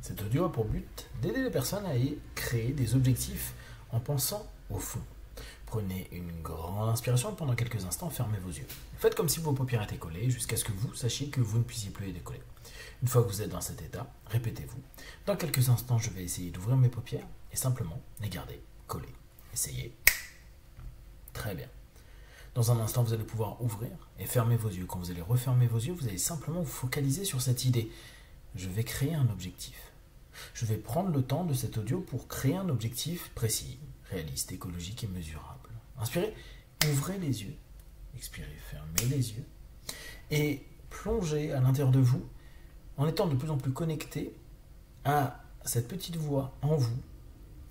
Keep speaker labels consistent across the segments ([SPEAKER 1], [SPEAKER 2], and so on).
[SPEAKER 1] Cet audio a pour but d'aider les personnes à créer des objectifs en pensant au fond. Prenez une grande inspiration pendant quelques instants, fermez vos yeux. Faites comme si vos paupières étaient collées jusqu'à ce que vous sachiez que vous ne puissiez plus les décoller. Une fois que vous êtes dans cet état, répétez-vous. Dans quelques instants, je vais essayer d'ouvrir mes paupières et simplement les garder collées. Essayez. Très bien. Dans un instant, vous allez pouvoir ouvrir et fermer vos yeux. Quand vous allez refermer vos yeux, vous allez simplement vous focaliser sur cette idée. Je vais créer un objectif. Je vais prendre le temps de cet audio pour créer un objectif précis, réaliste, écologique et mesurable. Inspirez, ouvrez les yeux. Expirez, fermez les yeux. Et plongez à l'intérieur de vous en étant de plus en plus connecté à cette petite voix en vous,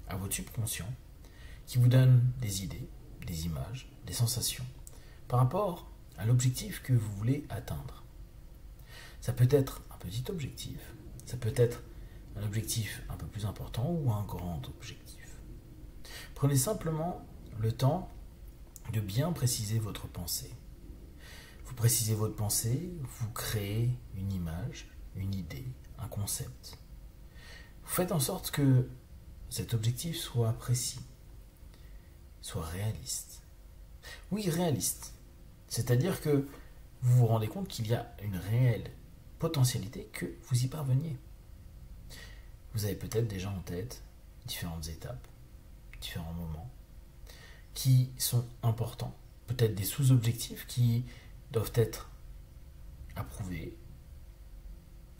[SPEAKER 1] à votre subconscient, qui vous donne des idées, des images, des sensations par rapport à l'objectif que vous voulez atteindre. Ça peut être un petit objectif, ça peut être un objectif un peu plus important ou un grand objectif. Prenez simplement le temps de bien préciser votre pensée. Vous précisez votre pensée, vous créez une image, une idée, un concept. Vous faites en sorte que cet objectif soit précis, soit réaliste. Oui, réaliste. C'est-à-dire que vous vous rendez compte qu'il y a une réelle potentialité que vous y parveniez. Vous avez peut-être déjà en tête différentes étapes, différents moments qui sont importants, peut-être des sous-objectifs qui doivent être approuvés,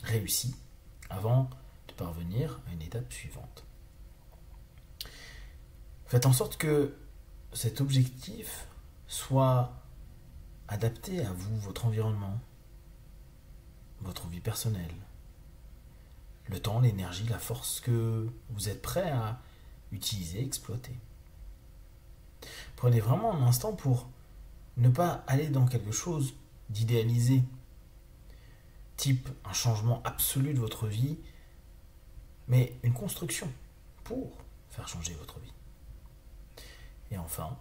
[SPEAKER 1] réussis, avant de parvenir à une étape suivante. Faites en sorte que cet objectif soit adapté à vous, votre environnement, votre vie personnelle, le temps, l'énergie, la force que vous êtes prêt à utiliser, exploiter. Prenez vraiment un instant pour ne pas aller dans quelque chose d'idéalisé, type un changement absolu de votre vie, mais une construction pour faire changer votre vie. Et enfin,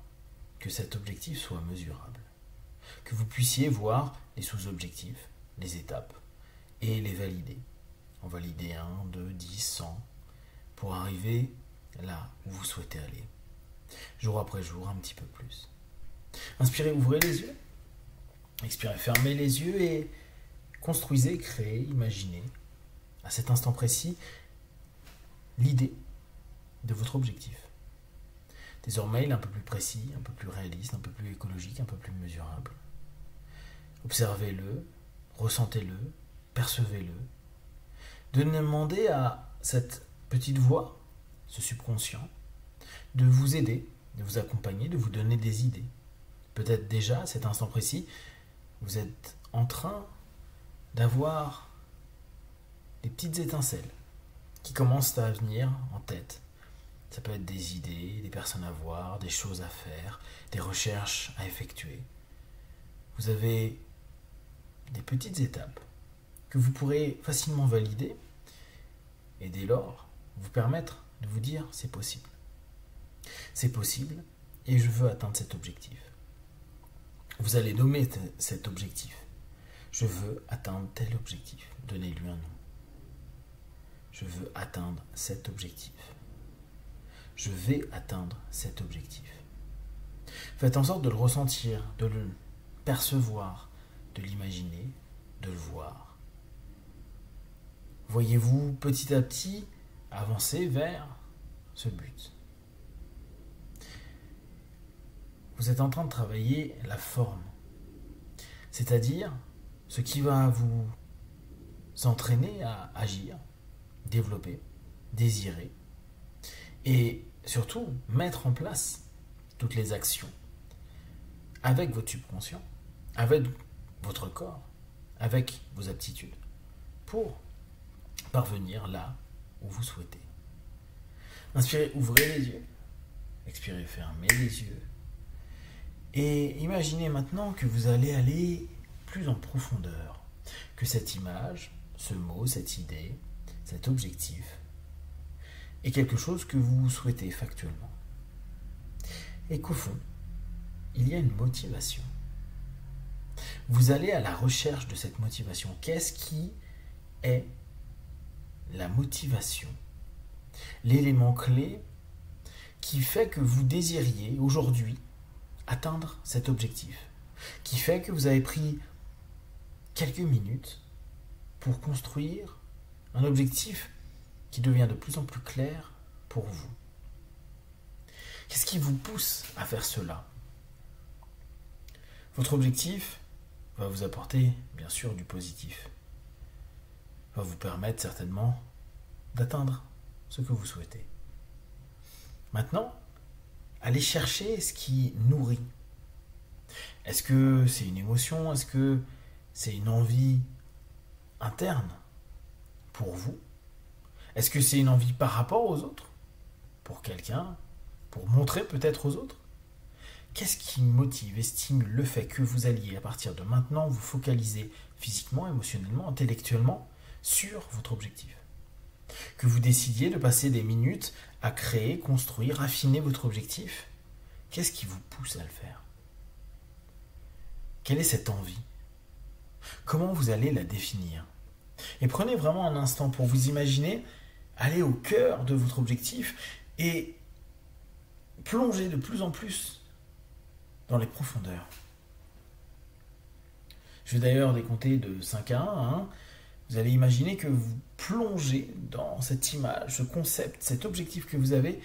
[SPEAKER 1] que cet objectif soit mesurable, que vous puissiez voir les sous-objectifs, les étapes, et les valider. En valider 1, 2, 10, 100, pour arriver là où vous souhaitez aller. Jour après jour, un petit peu plus. Inspirez, ouvrez les yeux. Expirez, fermez les yeux et construisez, créez, imaginez, à cet instant précis, l'idée de votre objectif. Désormais, il est un peu plus précis, un peu plus réaliste, un peu plus écologique, un peu plus mesurable. Observez-le, ressentez-le, percevez-le. Demandez à cette petite voix, ce subconscient, de vous aider, de vous accompagner, de vous donner des idées. Peut-être déjà, à cet instant précis, vous êtes en train d'avoir des petites étincelles qui commencent à venir en tête. Ça peut être des idées, des personnes à voir, des choses à faire, des recherches à effectuer. Vous avez des petites étapes que vous pourrez facilement valider et dès lors vous permettre de vous dire c'est possible. C'est possible et je veux atteindre cet objectif. Vous allez nommer cet objectif. Je veux atteindre tel objectif. Donnez-lui un nom. Je veux atteindre cet objectif. Je vais atteindre cet objectif. Faites en sorte de le ressentir, de le percevoir, de l'imaginer, de le voir. Voyez-vous petit à petit avancer vers ce but. Vous êtes en train de travailler la forme, c'est-à-dire ce qui va vous entraîner à agir, développer, désirer et surtout mettre en place toutes les actions avec votre subconscient, avec votre corps, avec vos aptitudes pour parvenir là où vous souhaitez. Inspirez, ouvrez les yeux. Expirez, fermez les yeux. Et imaginez maintenant que vous allez aller plus en profondeur, que cette image, ce mot, cette idée, cet objectif est quelque chose que vous souhaitez factuellement. Et qu'au fond, il y a une motivation. Vous allez à la recherche de cette motivation. Qu'est-ce qui est la motivation, l'élément clé qui fait que vous désiriez aujourd'hui atteindre cet objectif, qui fait que vous avez pris quelques minutes pour construire un objectif qui devient de plus en plus clair pour vous. Qu'est-ce qui vous pousse à faire cela? Votre objectif va vous apporter, bien sûr, du positif. Va vous permettre certainement d'atteindre ce que vous souhaitez. Maintenant, allez chercher ce qui nourrit. Est-ce que c'est une émotion? Est-ce que c'est une envie interne pour vous? Est-ce que c'est une envie par rapport aux autres? Pour quelqu'un? Pour montrer peut-être aux autres? Qu'est-ce qui motive et stimule le fait que vous alliez à partir de maintenant vous focaliser physiquement, émotionnellement, intellectuellement sur votre objectif? Que vous décidiez de passer des minutes à créer, construire, affiner votre objectif? Qu'est-ce qui vous pousse à le faire? Quelle est cette envie? Comment vous allez la définir? Et prenez vraiment un instant pour vous imaginer aller au cœur de votre objectif et plonger de plus en plus dans les profondeurs. Je vais d'ailleurs décompter de 5 à 1. Vous allez imaginer que vous plongez dans cette image, ce concept, cet objectif que vous avez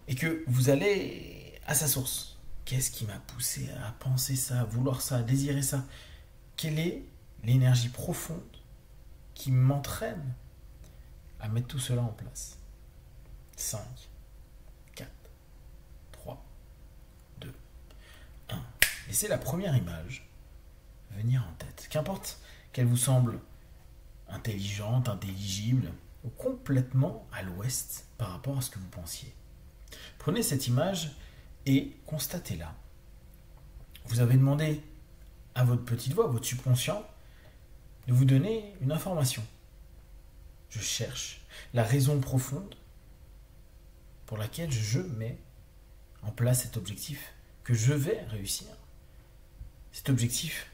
[SPEAKER 1] et que vous allez à sa source. Qu'est-ce qui m'a poussé à penser ça, à vouloir ça, à désirer ça? Quelle est l'énergie profonde qui m'entraîne à mettre tout cela en place? 5, 4, 3, 2, 1. Laissez la première image venir en tête. Qu'importe qu'elle vous semble intelligente, intelligible ou complètement à l'ouest par rapport à ce que vous pensiez. Prenez cette image et constatez-la. Vous avez demandé à votre petite voix, à votre subconscient, de vous donner une information. Je cherche la raison profonde pour laquelle je mets en place cet objectif que je vais réussir. Cet objectif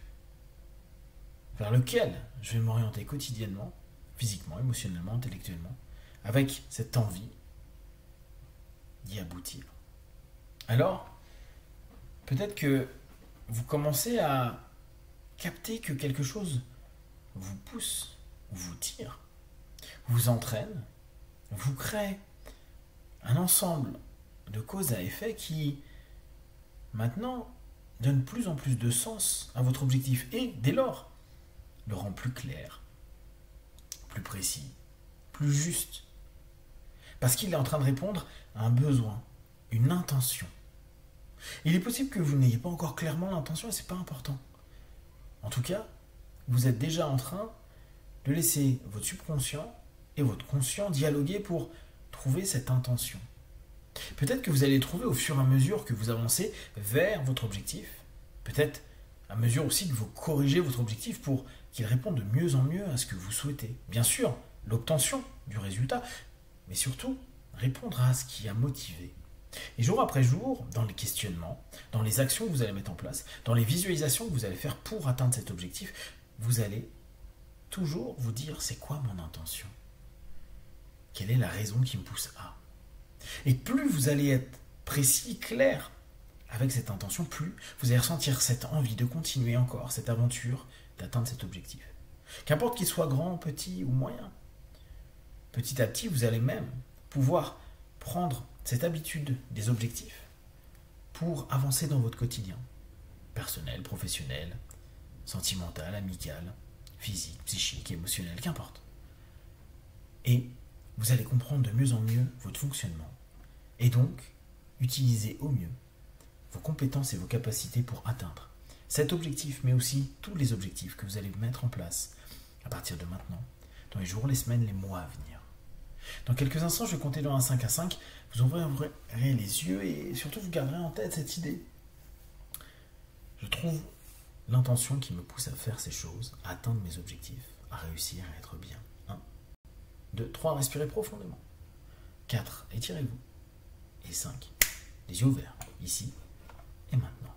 [SPEAKER 1] vers lequel je vais m'orienter quotidiennement, physiquement, émotionnellement, intellectuellement, avec cette envie d'y aboutir. Alors, peut-être que vous commencez à capter que quelque chose vous pousse, vous tire, vous entraîne, vous crée un ensemble de cause à effet qui, maintenant, donne plus en plus de sens à votre objectif et, dès lors, le rend plus clair, plus précis, plus juste. Parce qu'il est en train de répondre à un besoin, une intention. Il est possible que vous n'ayez pas encore clairement l'intention et ce n'est pas important. En tout cas, vous êtes déjà en train de laisser votre subconscient et votre conscient dialoguer pour trouver cette intention. Peut-être que vous allez trouver au fur et à mesure que vous avancez vers votre objectif. Peut-être à mesure aussi que vous corrigez votre objectif pour qu'il réponde de mieux en mieux à ce que vous souhaitez. Bien sûr, l'obtention du résultat, mais surtout répondre à ce qui a motivé. Et jour après jour, dans les questionnements, dans les actions que vous allez mettre en place, dans les visualisations que vous allez faire pour atteindre cet objectif, vous allez toujours vous dire c'est quoi mon intention? Quelle est la raison qui me pousse à? Et plus vous allez être précis, clair avec cette intention, plus vous allez ressentir cette envie de continuer encore cette aventure, d'atteindre cet objectif. Qu'importe qu'il soit grand, petit ou moyen. Petit à petit, vous allez même pouvoir prendre cette habitude des objectifs pour avancer dans votre quotidien. Personnel, professionnel, sentimental, amical, physique, psychique, émotionnel, qu'importe. Et vous allez comprendre de mieux en mieux votre fonctionnement. Et donc, utiliser au mieux vos compétences et vos capacités pour atteindre cet objectif, mais aussi tous les objectifs que vous allez mettre en place à partir de maintenant, dans les jours, les semaines, les mois à venir. Dans quelques instants, je vais compter dans un 5 à 5. Vous ouvrirez les yeux et surtout vous garderez en tête cette idée. Je trouve l'intention qui me pousse à faire ces choses, à atteindre mes objectifs, à réussir, à être bien. 1, 2, 3, respirez profondément. 4, étirez-vous. Et 5, les yeux ouverts, ici et maintenant.